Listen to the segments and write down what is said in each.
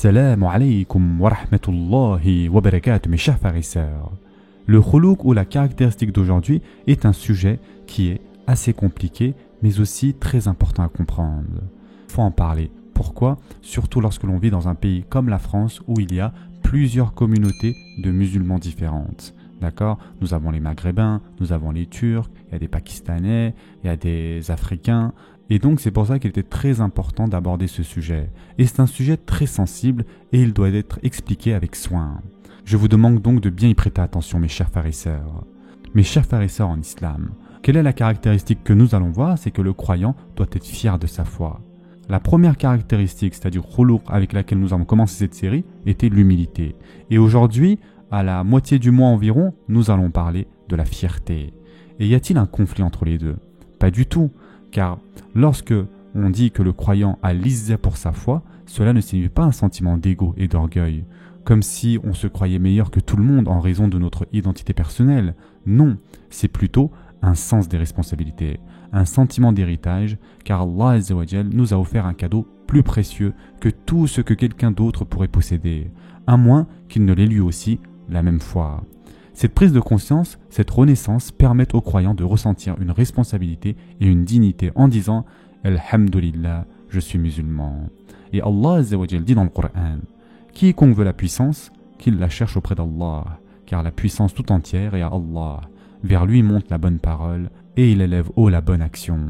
Assalamu alaikum wa rahmatullahi wa barakatuh, mes chers frères et sœurs. Le khuluq ou la caractéristique d'aujourd'hui est un sujet qui est assez compliqué mais aussi très important à comprendre. Il faut en parler. Pourquoi? Surtout lorsque l'on vit dans un pays comme la France où il y a plusieurs communautés de musulmans différentes. D'accord? Nous avons les Maghrébins, nous avons les Turcs, il y a des Pakistanais, il y a des Africains. Et donc c'est pour ça qu'il était très important d'aborder ce sujet. Et c'est un sujet très sensible et il doit être expliqué avec soin. Je vous demande donc de bien y prêter attention, mes chers frères et sœurs. Mes chers frères et sœurs en islam, quelle est la caractéristique que nous allons voir? C'est que le croyant doit être fier de sa foi. La première caractéristique, c'est-à-dire khuluq avec laquelle nous avons commencé cette série, était l'humilité. Et aujourd'hui, à la moitié du mois environ, nous allons parler de la fierté. Et y a-t-il un conflit entre les deux? Pas du tout, car lorsque on dit que le croyant a l'izzah pour sa foi, cela ne signifie pas un sentiment d'ego et d'orgueil, comme si on se croyait meilleur que tout le monde en raison de notre identité personnelle. Non, c'est plutôt un sens des responsabilités, un sentiment d'héritage, car Allah Azza wa Jal nous a offert un cadeau plus précieux que tout ce que quelqu'un d'autre pourrait posséder, à moins qu'il ne l'ait lui aussi la même foi. Cette prise de conscience, cette renaissance permet aux croyants de ressentir une responsabilité et une dignité en disant « Alhamdulillah, je suis musulman ». Et Allah Azza wa Jal dit dans le Coran « Quiconque veut la puissance, qu'il la cherche auprès d'Allah, car la puissance tout entière est à Allah. Vers lui monte la bonne parole et il élève haut la bonne action. »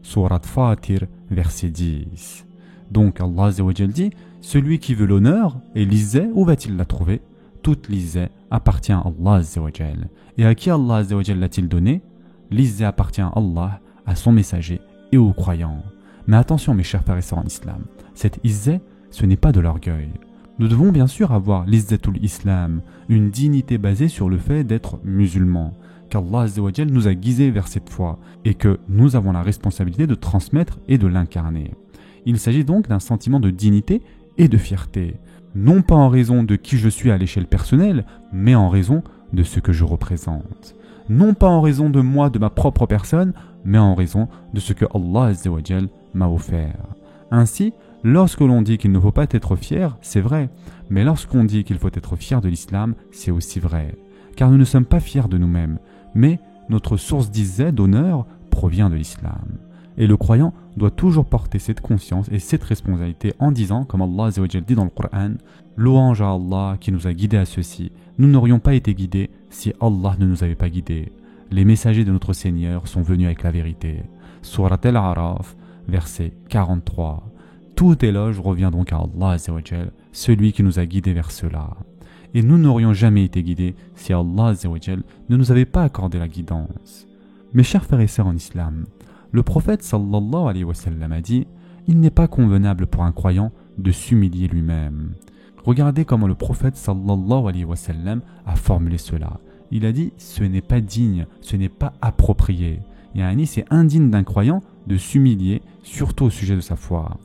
Surat Fatir, verset 10. Donc Allah Azza wa Jal dit « Celui qui veut l'honneur et l'izzah, où va-t-il la trouver ? Toute l'izzah appartient à Allah Azza wa Jal. Et à qui Allah Azza wa Jal l'a-t-il donné? L'izzah appartient à Allah, à son messager et aux croyants. Mais attention mes chers frères et sœurs en islam, cette izzah, ce n'est pas de l'orgueil. Nous devons bien sûr avoir l'izzatul islam, une dignité basée sur le fait d'être musulman, qu'Allah Azza wa Jal nous a guidés vers cette foi et que nous avons la responsabilité de transmettre et de l'incarner. Il s'agit donc d'un sentiment de dignité et de fierté, non pas en raison de qui je suis à l'échelle personnelle, mais en raison de ce que je représente. Non pas en raison de moi, de ma propre personne, mais en raison de ce que Allah Azza wa Jal m'a offert. Ainsi, lorsque l'on dit qu'il ne faut pas être fier, c'est vrai, mais lorsqu'on dit qu'il faut être fier de l'islam, c'est aussi vrai. Car nous ne sommes pas fiers de nous-mêmes, mais notre source d'izzah, d'honneur, provient de l'islam. Et le croyant doit toujours porter cette conscience et cette responsabilité en disant, comme Allah Azza wa Jal dit dans le Coran, « Louange à Allah qui nous a guidés à ceci. Nous n'aurions pas été guidés si Allah ne nous avait pas guidés. Les messagers de notre Seigneur sont venus avec la vérité. » Surat Al-A'raf, verset 43. Tout éloge revient donc à Allah Azza wa Jal, celui qui nous a guidés vers cela. Et nous n'aurions jamais été guidés si Allah Azza wa Jal ne nous avait pas accordé la guidance. Mes chers frères et sœurs en islam, le prophète sallallahu alayhi wa sallam a dit « Il n'est pas convenable pour un croyant de s'humilier lui-même. » Regardez comment le prophète sallallahu alayhi wa sallam a formulé cela. Il a dit « Ce n'est pas digne, ce n'est pas approprié. » C'est indigne d'un croyant de s'humilier, surtout au sujet de sa foi.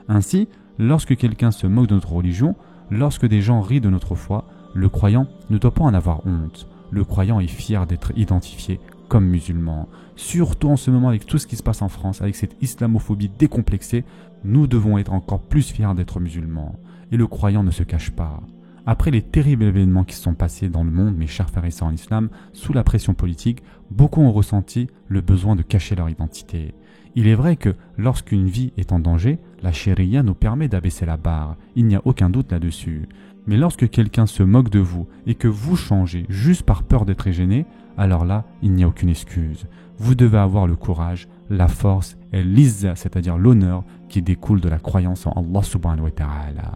Ainsi, lorsque quelqu'un se moque de notre religion, lorsque des gens rient de notre foi, le croyant ne doit pas en avoir honte. Le croyant est fier d'être identifié comme musulman. Surtout en ce moment avec tout ce qui se passe en France, avec cette islamophobie décomplexée, nous devons être encore plus fiers d'être musulmans. Et le croyant ne se cache pas. Après les terribles événements qui se sont passés dans le monde, mes chers frères et sœurs en islam, sous la pression politique, beaucoup ont ressenti le besoin de cacher leur identité. Il est vrai que lorsqu'une vie est en danger, la charia nous permet d'abaisser la barre, il n'y a aucun doute là-dessus. Mais lorsque quelqu'un se moque de vous et que vous changez juste par peur d'être gêné, alors là, il n'y a aucune excuse. Vous devez avoir le courage, la force et l'izzah, c'est-à-dire l'honneur qui découle de la croyance en Allah subhanahu wa ta'ala.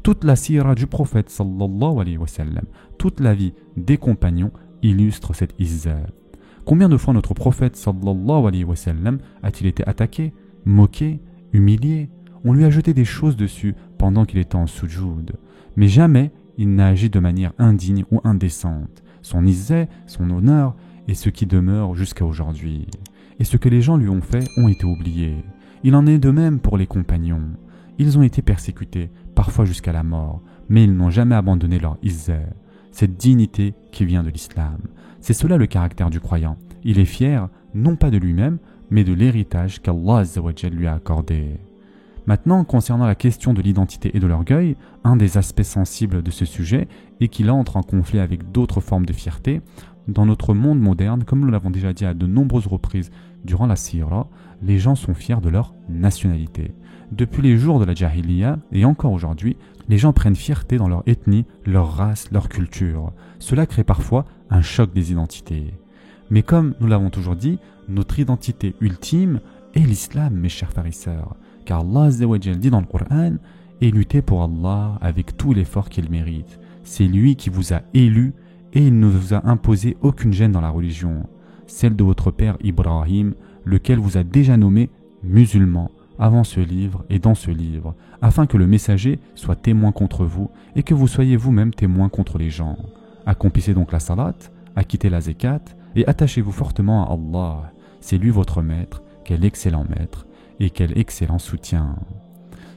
Toute la sira du prophète sallallahu alayhi wa sallam, toute la vie des compagnons illustre cette izzah. Combien de fois notre prophète sallallahu alayhi wa sallam a-t-il été attaqué, moqué, humilié? On lui a jeté des choses dessus pendant qu'il était en sujoud. Mais jamais il n'a agi de manière indigne ou indécente. Son izzah, son honneur est ce qui demeure jusqu'à aujourd'hui. Et ce que les gens lui ont fait ont été oubliés. Il en est de même pour les compagnons. Ils ont été persécutés, parfois jusqu'à la mort, mais ils n'ont jamais abandonné leur izzah, cette dignité qui vient de l'islam. C'est cela le caractère du croyant. Il est fier, non pas de lui-même, mais de l'héritage qu'Allah Azza wa Jal lui a accordé. Maintenant, concernant la question de l'identité et de l'orgueil, un des aspects sensibles de ce sujet est qu'il entre en conflit avec d'autres formes de fierté. Dans notre monde moderne, comme nous l'avons déjà dit à de nombreuses reprises durant la Sira, les gens sont fiers de leur nationalité. Depuis les jours de la Jahiliya et encore aujourd'hui, les gens prennent fierté dans leur ethnie, leur race, leur culture. Cela crée parfois un choc des identités. Mais comme nous l'avons toujours dit, notre identité ultime est l'islam, mes chers frères et sœurs. Car Allah Azza wa Jal dit dans le Coran, et luttez pour Allah avec tout l'effort qu'il mérite. C'est lui qui vous a élu et il ne vous a imposé aucune gêne dans la religion, celle de votre père Ibrahim, lequel vous a déjà nommé musulman avant ce livre et dans ce livre, afin que le messager soit témoin contre vous et que vous soyez vous-même témoin contre les gens. Accomplissez donc la salat, acquittez la zakat et attachez-vous fortement à Allah. C'est lui votre maître, quel excellent maître et quel excellent soutien.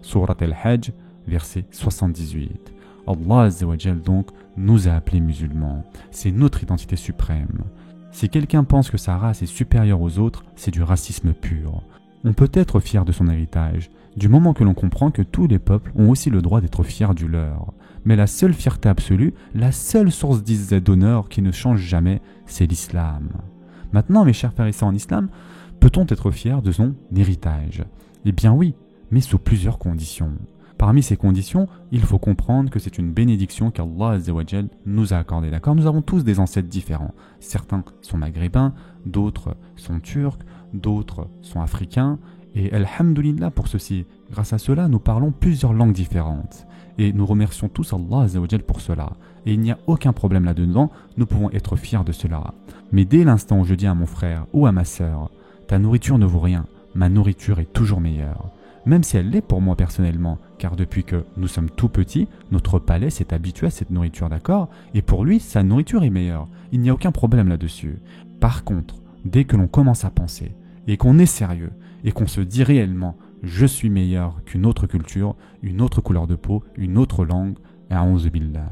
Surat al-Hajj, verset 78. Allah Azza wa Jal donc nous a appelés musulmans. C'est notre identité suprême. Si quelqu'un pense que sa race est supérieure aux autres, c'est du racisme pur. On peut être fier de son héritage, du moment que l'on comprend que tous les peuples ont aussi le droit d'être fiers du leur. Mais la seule fierté absolue, la seule source d'izzat d'honneur qui ne change jamais, c'est l'islam. Maintenant, mes chers frères et sœurs en islam, peut-on être fier de son héritage? Eh bien oui, mais sous plusieurs conditions. Parmi ces conditions, il faut comprendre que c'est une bénédiction qu'Allah Azza wa Jal nous a accordée. D'accord? Nous avons tous des ancêtres différents. Certains sont maghrébins, d'autres sont turcs, d'autres sont africains. Et alhamdulillah pour ceci. Grâce à cela, nous parlons plusieurs langues différentes. Et nous remercions tous Allah Azza wa Jal pour cela. Et il n'y a aucun problème là-dedans, nous pouvons être fiers de cela. Mais dès l'instant où je dis à mon frère ou à ma sœur, ta nourriture ne vaut rien, ma nourriture est toujours meilleure. Même si elle l'est pour moi personnellement, car depuis que nous sommes tout petits, notre palais s'est habitué à cette nourriture, d'accord? Et pour lui, sa nourriture est meilleure. Il n'y a aucun problème là-dessus. Par contre, dès que l'on commence à penser, et qu'on est sérieux, et qu'on se dit réellement « je suis meilleur qu'une autre culture, une autre couleur de peau, une autre langue », a'ouz billah.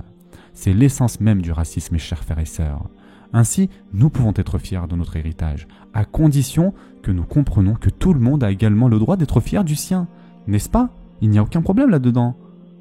C'est l'essence même du racisme, mes chers frères et sœurs. Ainsi, nous pouvons être fiers de notre héritage, à condition que nous comprenons que tout le monde a également le droit d'être fier du sien. N'est-ce pas? Il n'y a aucun problème là-dedans.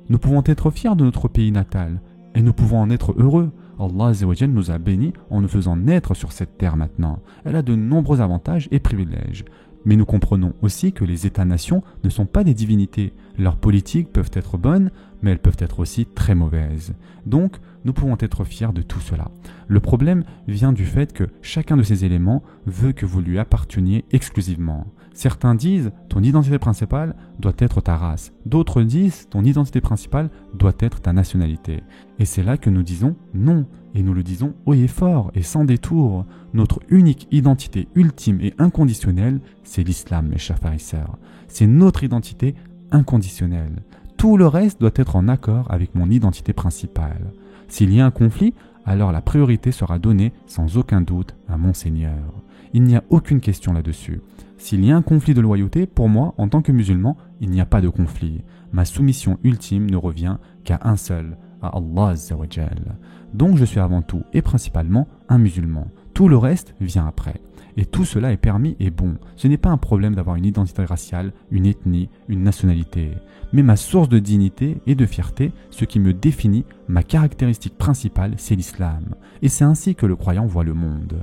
Nous pouvons être fiers de notre pays natal, et nous pouvons en être heureux. Allah Azza wa Jal nous a bénis en nous faisant naître sur cette terre maintenant. Elle a de nombreux avantages et privilèges. Mais nous comprenons aussi que les États-nations ne sont pas des divinités. Leurs politiques peuvent être bonnes, mais elles peuvent être aussi très mauvaises. Donc, nous pouvons être fiers de tout cela. Le problème vient du fait que chacun de ces éléments veut que vous lui apparteniez exclusivement. Certains disent ton identité principale doit être ta race. D'autres disent ton identité principale doit être ta nationalité. Et c'est là que nous disons non. Et nous le disons haut et fort et sans détour. Notre unique identité ultime et inconditionnelle, c'est l'islam, mes chers frères et sœurs. C'est notre identité inconditionnelle. Tout le reste doit être en accord avec mon identité principale. S'il y a un conflit, alors la priorité sera donnée sans aucun doute à mon Seigneur. Il n'y a aucune question là-dessus. S'il y a un conflit de loyauté, pour moi, en tant que musulman, il n'y a pas de conflit. Ma soumission ultime ne revient qu'à un seul, à Allah Azza wa Jal. Donc je suis avant tout et principalement un musulman. Tout le reste vient après. Et tout cela est permis et bon. Ce n'est pas un problème d'avoir une identité raciale, une ethnie, une nationalité. Mais ma source de dignité et de fierté, ce qui me définit, ma caractéristique principale, c'est l'islam. Et c'est ainsi que le croyant voit le monde.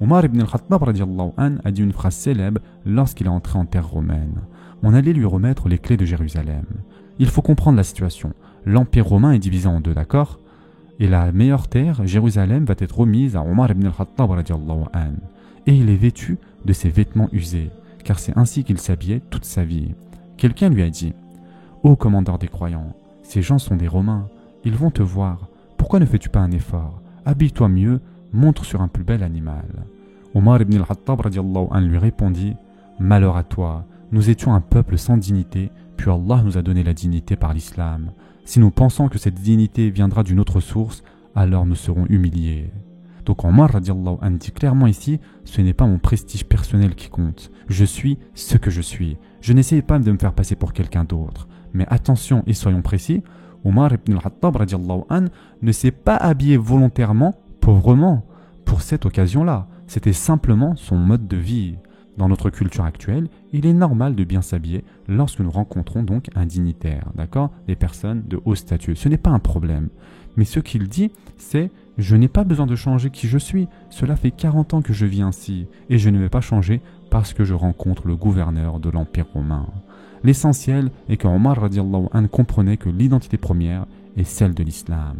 Omar ibn al-Khattab radiallahu anhu a dit une phrase célèbre lorsqu'il est entré en terre romaine. On allait lui remettre les clés de Jérusalem. Il faut comprendre la situation. L'empire romain est divisé en deux, d'accord? Et la meilleure terre, Jérusalem, va être remise à Omar ibn al-Khattab radiallahu anhu. Et il est vêtu de ses vêtements usés, car c'est ainsi qu'il s'habillait toute sa vie. Quelqu'un lui a dit « Ô commandeur des croyants, ces gens sont des Romains, ils vont te voir, pourquoi ne fais-tu pas un effort? Habille-toi mieux, montre sur un plus bel animal. » Omar ibn al-Khattab radiallahu anhu lui répondit « Malheur à toi, nous étions un peuple sans dignité, puis Allah nous a donné la dignité par l'islam. Si nous pensons que cette dignité viendra d'une autre source, alors nous serons humiliés. » Donc Omar radiallahu anhu dit clairement ici, ce n'est pas mon prestige personnel qui compte. Je suis ce que je suis. Je n'essaye pas de me faire passer pour quelqu'un d'autre. Mais attention et soyons précis, Omar ibn al-Khattab radiallahu anhu ne s'est pas habillé volontairement, pauvrement, pour cette occasion-là. C'était simplement son mode de vie. Dans notre culture actuelle, il est normal de bien s'habiller lorsque nous rencontrons donc un dignitaire, d'accord? Des personnes de haut statut. Ce n'est pas un problème. Mais ce qu'il dit, c'est « Je n'ai pas besoin de changer qui je suis. Cela fait 40 ans que je vis ainsi et je ne vais pas changer parce que je rencontre le gouverneur de l'Empire romain. » L'essentiel est que Omar radiallahu anhu comprenait que l'identité première est celle de l'islam.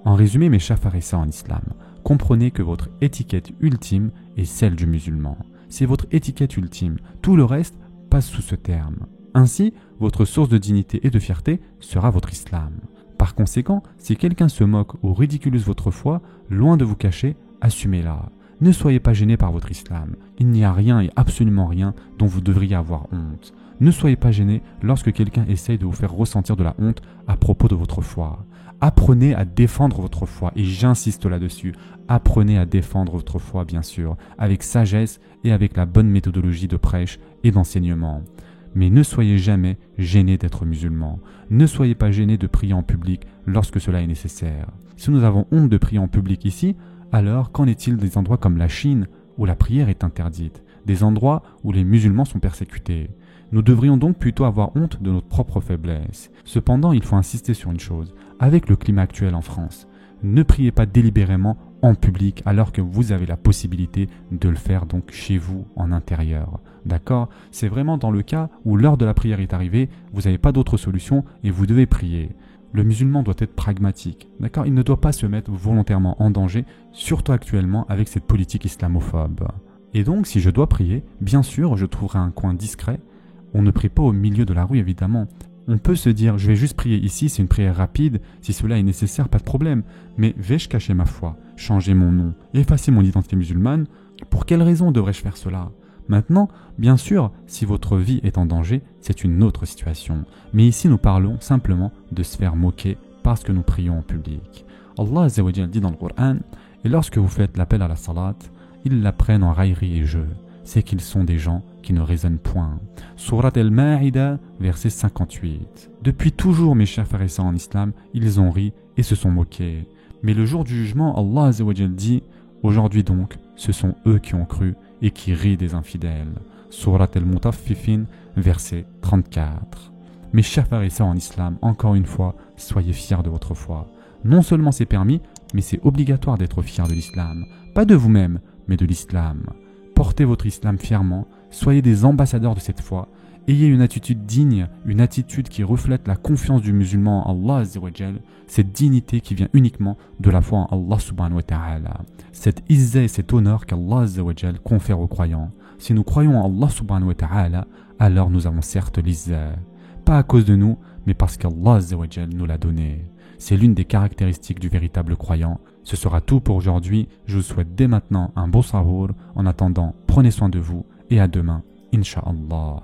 En résumé, mes chers frères et sœurs en islam, comprenez que votre étiquette ultime est celle du musulman. C'est votre étiquette ultime. Tout le reste passe sous ce terme. Ainsi, votre source de dignité et de fierté sera votre islam. Par conséquent, si quelqu'un se moque ou ridiculise votre foi, loin de vous cacher, assumez-la. Ne soyez pas gênés par votre islam. Il n'y a rien et absolument rien dont vous devriez avoir honte. Ne soyez pas gênés lorsque quelqu'un essaye de vous faire ressentir de la honte à propos de votre foi. Apprenez à défendre votre foi, et j'insiste là-dessus. Apprenez à défendre votre foi, bien sûr, avec sagesse et avec la bonne méthodologie de prêche et d'enseignement. Mais ne soyez jamais gênés d'être musulmans. Ne soyez pas gênés de prier en public lorsque cela est nécessaire. Si nous avons honte de prier en public ici, alors qu'en est-il des endroits comme la Chine, où la prière est interdite, des endroits où les musulmans sont persécutés? Nous devrions donc plutôt avoir honte de notre propre faiblesse. Cependant, il faut insister sur une chose. Avec le climat actuel en France, ne priez pas délibérément en public alors que vous avez la possibilité de le faire donc chez vous en intérieur. D'accord? C'est vraiment dans le cas où l'heure de la prière est arrivée, vous n'avez pas d'autre solution et vous devez prier. Le musulman doit être pragmatique. D'accord? Il ne doit pas se mettre volontairement en danger, surtout actuellement avec cette politique islamophobe. Et donc, si je dois prier, bien sûr, je trouverai un coin discret. On ne prie pas au milieu de la rue, évidemment. On peut se dire, je vais juste prier ici, c'est une prière rapide, si cela est nécessaire, pas de problème. Mais vais-je cacher ma foi, changer mon nom, effacer mon identité musulmane? Pour quelle raison devrais-je faire cela? Maintenant, bien sûr, si votre vie est en danger, c'est une autre situation. Mais ici, nous parlons simplement de se faire moquer parce que nous prions en public. Allah Azza wa Jal dit dans le Coran, et lorsque vous faites l'appel à la salat, ils la prennent en raillerie et jeu. C'est qu'ils sont des gens qui ne raisonnent point. Surat al-Ma'ida, verset 58. Depuis toujours, mes chers frères et sœurs en islam, ils ont ri et se sont moqués. Mais le jour du jugement, Allah Azza wa Jal dit, aujourd'hui donc, ce sont eux qui ont cru et qui rient des infidèles. Surat al-Mutaffifin, verset 34. Mes chers frères et sœurs en islam, encore une fois, soyez fiers de votre foi. Non seulement c'est permis, mais c'est obligatoire d'être fier de l'islam. Pas de vous-même, mais de l'islam. Portez votre islam fièrement, soyez des ambassadeurs de cette foi, ayez une attitude digne, une attitude qui reflète la confiance du musulman en Allah Azza wa Jal, cette dignité qui vient uniquement de la foi en Allah subhanahu wa ta'ala, cette izza et cet honneur qu'Allah Azza wa Jal confère aux croyants. Si nous croyons en Allah subhanahu wa ta'ala, alors nous avons certes l'izza, pas à cause de nous, mais parce qu'Allah Azza wa Jal nous l'a donné. C'est l'une des caractéristiques du véritable croyant. Ce sera tout pour aujourd'hui. Je vous souhaite dès maintenant un bon sahour. En attendant, prenez soin de vous et à demain, Inch'Allah.